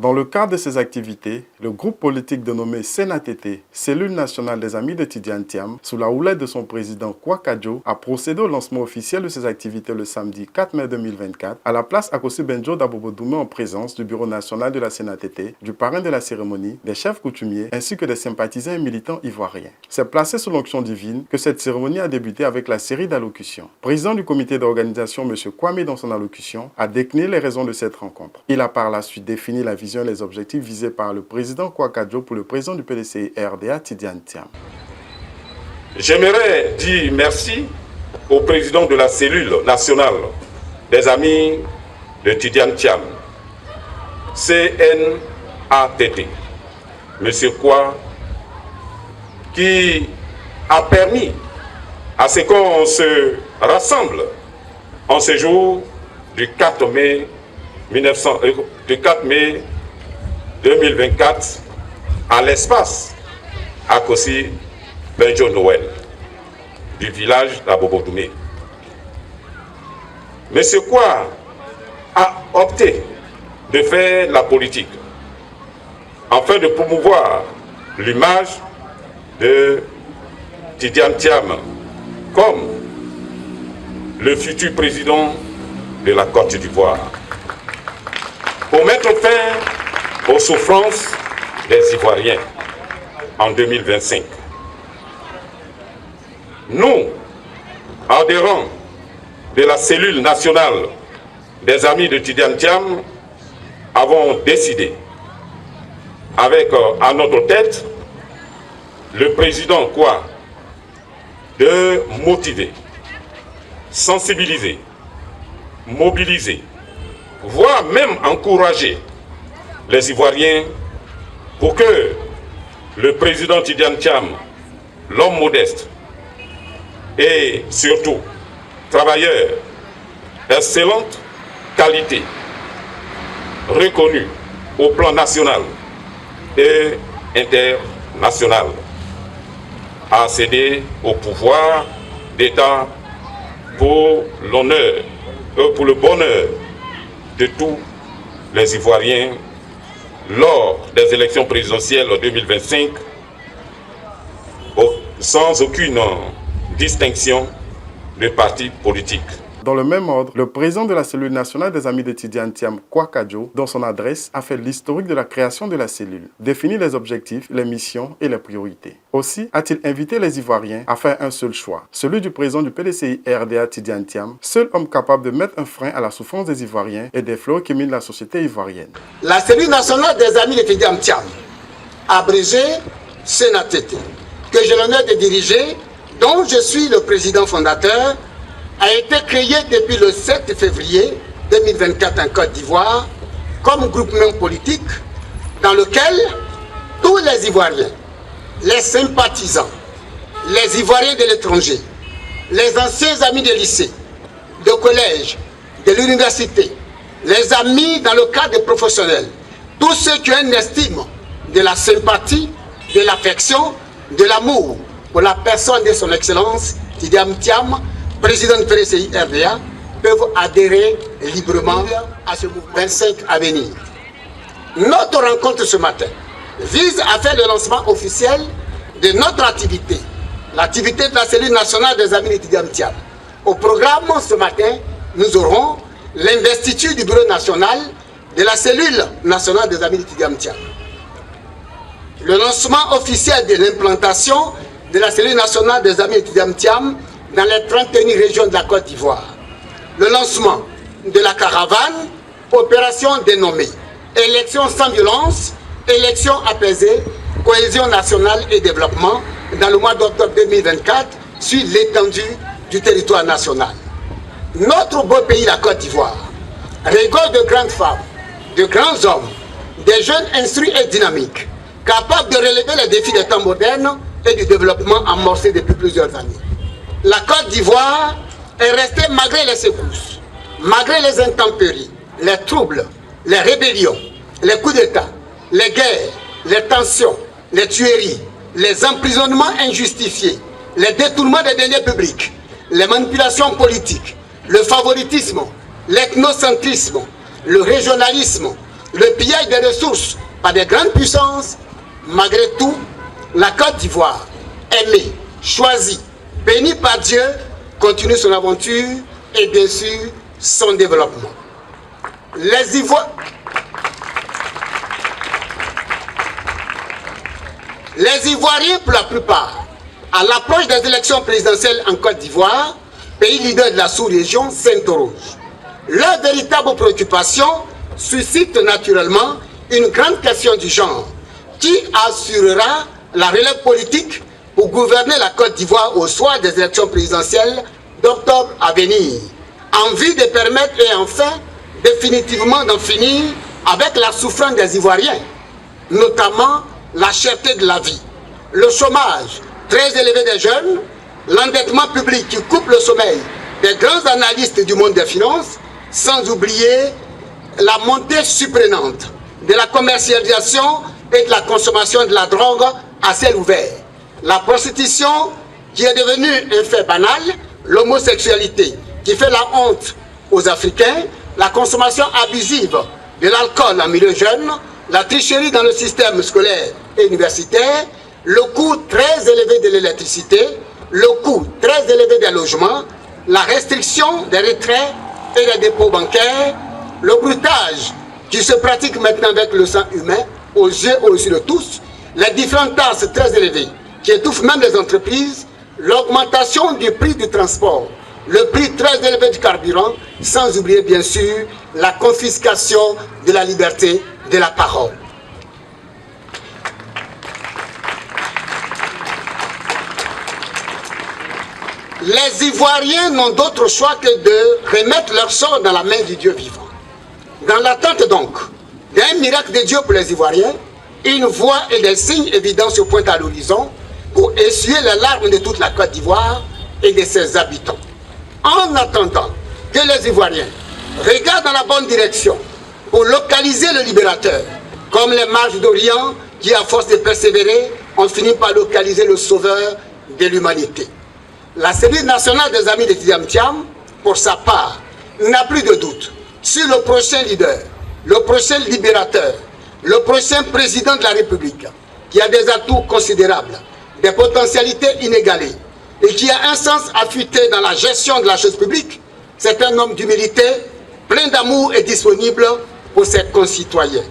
Dans le cadre de ces activités, le groupe politique dénommé CNATT, Cellule nationale des Amis de Tidiane Thiam, sous la houlette de son président Kwakadjo, a procédé au lancement officiel de ces activités le samedi 4 mai 2024 à la place Akossi Benjo d'Abobo-Doumé en présence du bureau national de la CNATT, du parrain de la cérémonie, des chefs coutumiers ainsi que des sympathisants et militants ivoiriens. C'est placé sous l'onction divine que cette cérémonie a débuté avec la série d'allocutions. Président du comité d'organisation, M. Kwame, dans son allocution, a décliné les raisons de cette rencontre. Il a par la suite défini la vision et les objectifs visés par le président Kwakadjo pour le président du PDCI-RDA, Tidiane Thiam. J'aimerais dire merci au président de la cellule nationale des Amis de Tidiane Thiam, CNATT, M. Kwa, qui a permis à ce qu'on se rassemble en ce jour du 4 mai 2024 à l'espace Akossi Benjo Noël du village d'Abobo-Doumé. M. Kwa a opté de faire la politique afin de promouvoir l'image de Tidiane Thiam comme le futur président de la Côte d'Ivoire, pour mettre fin aux souffrances des Ivoiriens en 2025. Nous, adhérents de la cellule nationale des Amis de Tidiane Thiam, avons décidé, avec à notre tête le président Kwa, de motiver, sensibiliser, mobiliser, voire même encourager les Ivoiriens pour que le président Tidiane Thiam, l'homme modeste et surtout travailleur, excellente qualité, reconnu au plan national et international, a cédé au pouvoir d'État pour l'honneur, pour le bonheur de tous les Ivoiriens lors des élections présidentielles 2025, sans aucune distinction de parti politique. Dans le même ordre, le président de la cellule nationale des Amis de Tidiane Thiam, Kwakadjo, dans son adresse, a fait l'historique de la création de la cellule, défini les objectifs, les missions et les priorités. Aussi a-t-il invité les Ivoiriens à faire un seul choix, celui du président du PDCI-RDA, Tidiane Thiam, seul homme capable de mettre un frein à la souffrance des Ivoiriens et des fléaux qui minent la société ivoirienne. La cellule nationale des Amis de Tidiane Thiam, abrégée CNATT, que j'ai l'honneur de diriger, dont je suis le président fondateur, a été créé depuis le 7 février 2024 en Côte d'Ivoire comme groupement politique dans lequel tous les Ivoiriens, les sympathisants, les Ivoiriens de l'étranger, les anciens amis de lycée, de collège, de l'université, les amis dans le cadre professionnel, tous ceux qui ont une estime de la sympathie, de l'affection, de l'amour pour la personne de son excellence Tidiane Thiam, président du PDCI-RDA, peuvent adhérer librement à ce mouvement 25 à venir. Notre rencontre ce matin vise à faire le lancement officiel de notre activité, l'activité de la cellule nationale des Amis de Tidiane Thiam. Au programme ce matin, nous aurons l'investiture du bureau national de la cellule nationale des Amis de Tidiane Thiam, le lancement officiel de l'implantation de la cellule nationale des Amis de Tidiane Thiam dans les 31 régions de la Côte d'Ivoire, le lancement de la caravane, opération dénommée élections sans violence, élections apaisées, cohésion nationale et développement dans le mois d'octobre 2024 sur l'étendue du territoire national. Notre beau pays, la Côte d'Ivoire, regorge de grandes femmes, de grands hommes, des jeunes instruits et dynamiques, capables de relever les défis des temps modernes et du développement amorcé depuis plusieurs années. La Côte d'Ivoire est restée malgré les secousses, malgré les intempéries, les troubles, les rébellions, les coups d'État, les guerres, les tensions, les tueries, les emprisonnements injustifiés, les détournements des deniers publics, les manipulations politiques, le favoritisme, l'ethnocentrisme, le régionalisme, le pillage des ressources par des grandes puissances, malgré tout, la Côte d'Ivoire, aimée, choisie, bénie par Dieu, continue son aventure et bien sûr son développement. Les Ivoiriens, pour la plupart, à l'approche des élections présidentielles en Côte d'Ivoire, pays leader de la sous-région, s'interrogent. Leur véritable préoccupation suscite naturellement une grande question du genre. Qui assurera la relève politique pour gouverner la Côte d'Ivoire au soir des élections présidentielles d'octobre à venir, en vue de permettre et enfin définitivement d'en finir avec la souffrance des Ivoiriens, notamment la cherté de la vie, le chômage très élevé des jeunes, l'endettement public qui coupe le sommeil des grands analystes du monde des finances, sans oublier la montée surprenante de la commercialisation et de la consommation de la drogue à ciel ouvert, la prostitution qui est devenue un fait banal, l'homosexualité qui fait la honte aux Africains, la consommation abusive de l'alcool en milieu jeune, la tricherie dans le système scolaire et universitaire, le coût très élevé de l'électricité, le coût très élevé des logements, la restriction des retraits et des dépôts bancaires, le bruitage qui se pratique maintenant avec le sang humain aux yeux de tous, les différentes tasses très élevées qui étouffent même les entreprises, l'augmentation du prix du transport, le prix très élevé du carburant, sans oublier bien sûr la confiscation de la liberté de la parole. Les Ivoiriens n'ont d'autre choix que de remettre leur sort dans la main du Dieu vivant. Dans l'attente donc d'un miracle de Dieu pour les Ivoiriens, une voie et des signes évidents se pointent à l'horizon pour essuyer les larmes de toute la Côte d'Ivoire et de ses habitants. En attendant que les Ivoiriens regardent dans la bonne direction pour localiser le libérateur, comme les mages d'Orient qui, à force de persévérer, ont fini par localiser le sauveur de l'humanité. La cellule nationale des amis de Tidiane Thiam, pour sa part, n'a plus de doute sur le prochain leader, le prochain libérateur, le prochain président de la République, qui a des atouts considérables, des potentialités inégalées, et qui a un sens affûté dans la gestion de la chose publique. C'est un homme d'humilité, plein d'amour et disponible pour ses concitoyens.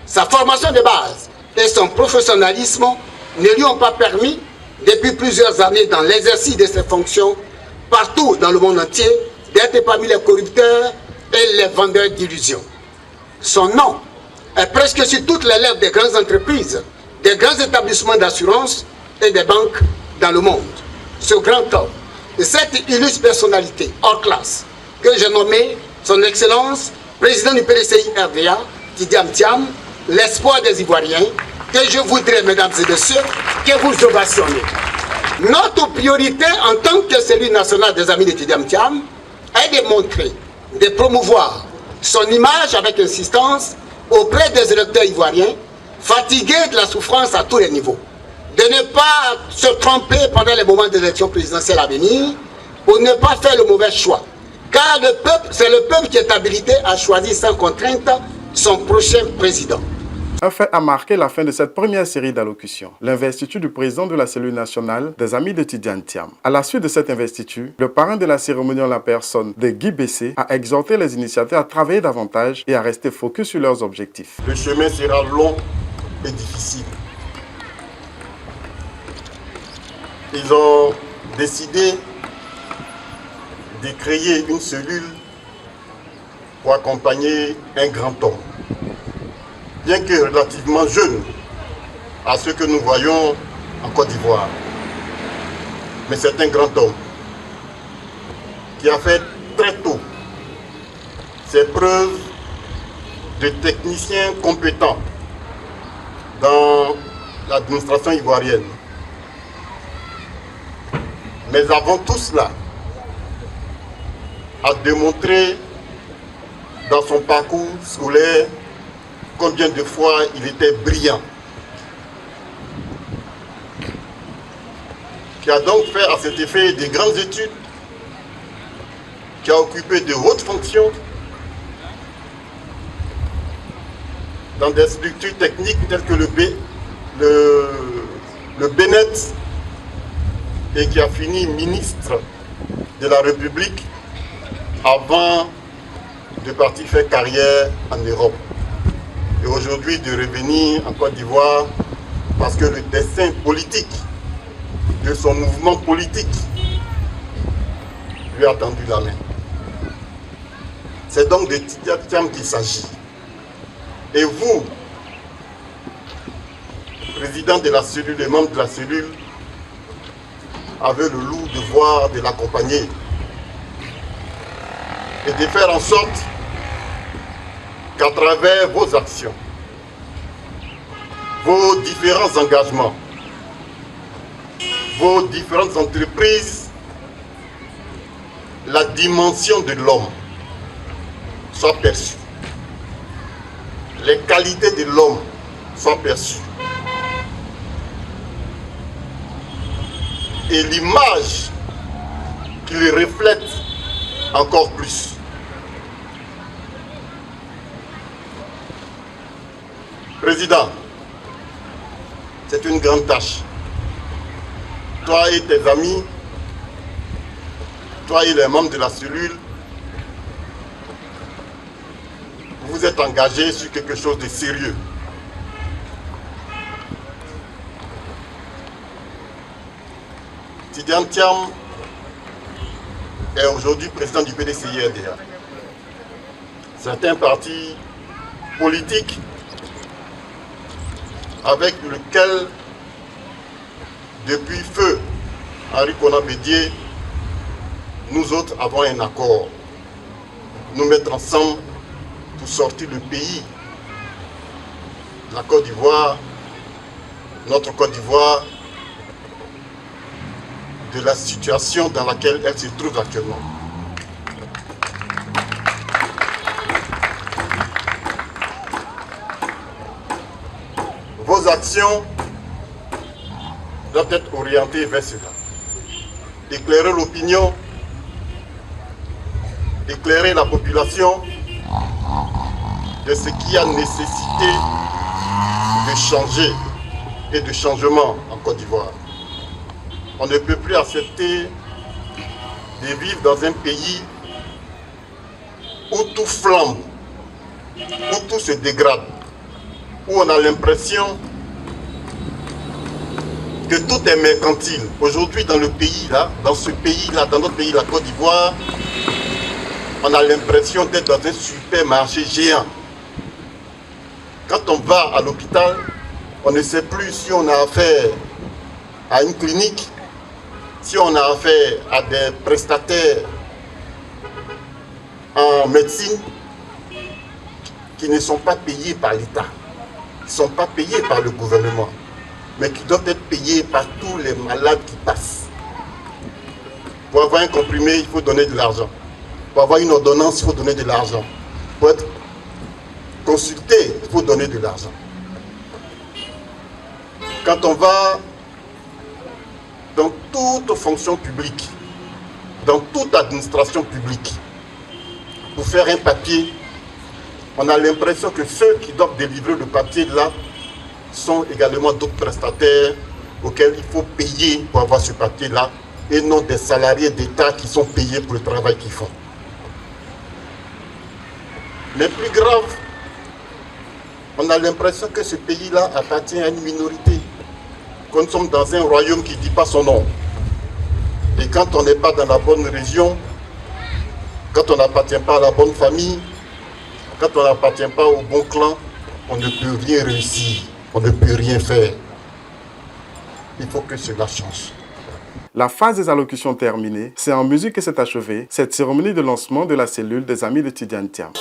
Sa formation de base et son professionnalisme ne lui ont pas permis, depuis plusieurs années dans l'exercice de ses fonctions, partout dans le monde entier, d'être parmi les corrupteurs et les vendeurs d'illusions. Son nom est presque sur toutes les lèvres des grandes entreprises, des grands établissements d'assurance et des banques dans le monde. Ce grand homme, et cette illustre personnalité hors classe que j'ai nommé son Excellence, président du PDCI RDA, Tidiane Thiam, l'espoir des Ivoiriens, que je voudrais, mesdames et messieurs, que vous ovationnez. Notre priorité en tant que cellule nationale des amis de Tidiane Thiam est de montrer, de promouvoir son image avec insistance auprès des électeurs ivoiriens, fatigués de la souffrance à tous les niveaux, de ne pas se tromper pendant les moments des élections présidentielles à venir, pour ne pas faire le mauvais choix. Car le peuple, c'est le peuple qui est habilité à choisir sans contrainte son prochain président. Un fait a marqué la fin de cette première série d'allocutions, l'investiture du président de la cellule nationale des amis de Tidiane Thiam. À la suite de cette investiture, le parrain de la cérémonie en la personne de Guy Bessé a exhorté les initiateurs à travailler davantage et à rester focus sur leurs objectifs. Le chemin sera long et difficile. Ils ont décidé de créer une cellule pour accompagner un grand homme. Bien que relativement jeune à ce que nous voyons en Côte d'Ivoire. Mais c'est un grand homme qui a fait très tôt ses preuves de technicien compétent dans l'administration ivoirienne. Mais avant tout cela, a démontré dans son parcours scolaire combien de fois il était brillant. Qui a donc fait à cet effet de grandes études, qui a occupé de hautes fonctions dans des structures techniques telles que le BNET et qui a fini ministre de la République avant de partir faire carrière en Europe. Et aujourd'hui de revenir en Côte d'Ivoire parce que le destin politique de son mouvement politique lui a tendu la main. C'est donc de Tidjane Thiam qu'il s'agit. Et vous, président de la cellule et membres de la cellule, avez le lourd devoir de l'accompagner et de faire en sorte qu'à travers vos actions, vos différents engagements, vos différentes entreprises, la dimension de l'homme soit perçue. Les qualités de l'homme soient perçues. Et l'image qu'il reflète encore plus. Président, c'est une grande tâche. Toi et tes amis, toi et les membres de la cellule, vous êtes engagés sur quelque chose de sérieux. Tidjane Thiam est aujourd'hui président du PDCI-RDA. Certains partis politiques avec lesquels, depuis feu Henri Konan Bédié, nous autres avons un accord. Nous mettre ensemble pour sortir le pays, la Côte d'Ivoire, notre Côte d'Ivoire, de la situation dans laquelle elle se trouve actuellement. Vos actions doivent être orientées vers cela. Éclairer l'opinion, éclairer la population de ce qui a nécessité de changer et de changement en Côte d'Ivoire. On ne peut plus accepter de vivre dans un pays où tout flambe, où tout se dégrade, où on a l'impression que tout est mercantile. Aujourd'hui, dans le pays là, dans ce pays-là, dans notre pays, la Côte d'Ivoire, on a l'impression d'être dans un supermarché géant. Quand on va à l'hôpital, on ne sait plus si on a affaire à une clinique, si on a affaire à des prestataires en médecine qui ne sont pas payés par l'État, qui ne sont pas payés par le gouvernement, mais qui doivent être payés par tous les malades qui passent. Pour avoir un comprimé, il faut donner de l'argent. Pour avoir une ordonnance, il faut donner de l'argent. Pour être consulté, il faut donner de l'argent. Quand on va dans toute fonction publique, dans toute administration publique, pour faire un papier, on a l'impression que ceux qui doivent délivrer le papier là sont également d'autres prestataires auxquels il faut payer pour avoir ce papier là, et non des salariés d'État qui sont payés pour le travail qu'ils font. Mais plus grave, on a l'impression que ce pays-là appartient à une minorité. Que nous sommes dans un royaume qui ne dit pas son nom. Et quand on n'est pas dans la bonne région, quand on n'appartient pas à la bonne famille, quand on n'appartient pas au bon clan, on ne peut rien réussir, on ne peut rien faire. Il faut que cela change. La phase des allocutions terminée, c'est en musique que s'est achevée cette cérémonie de lancement de la cellule des Amis de Tidjane Thiam.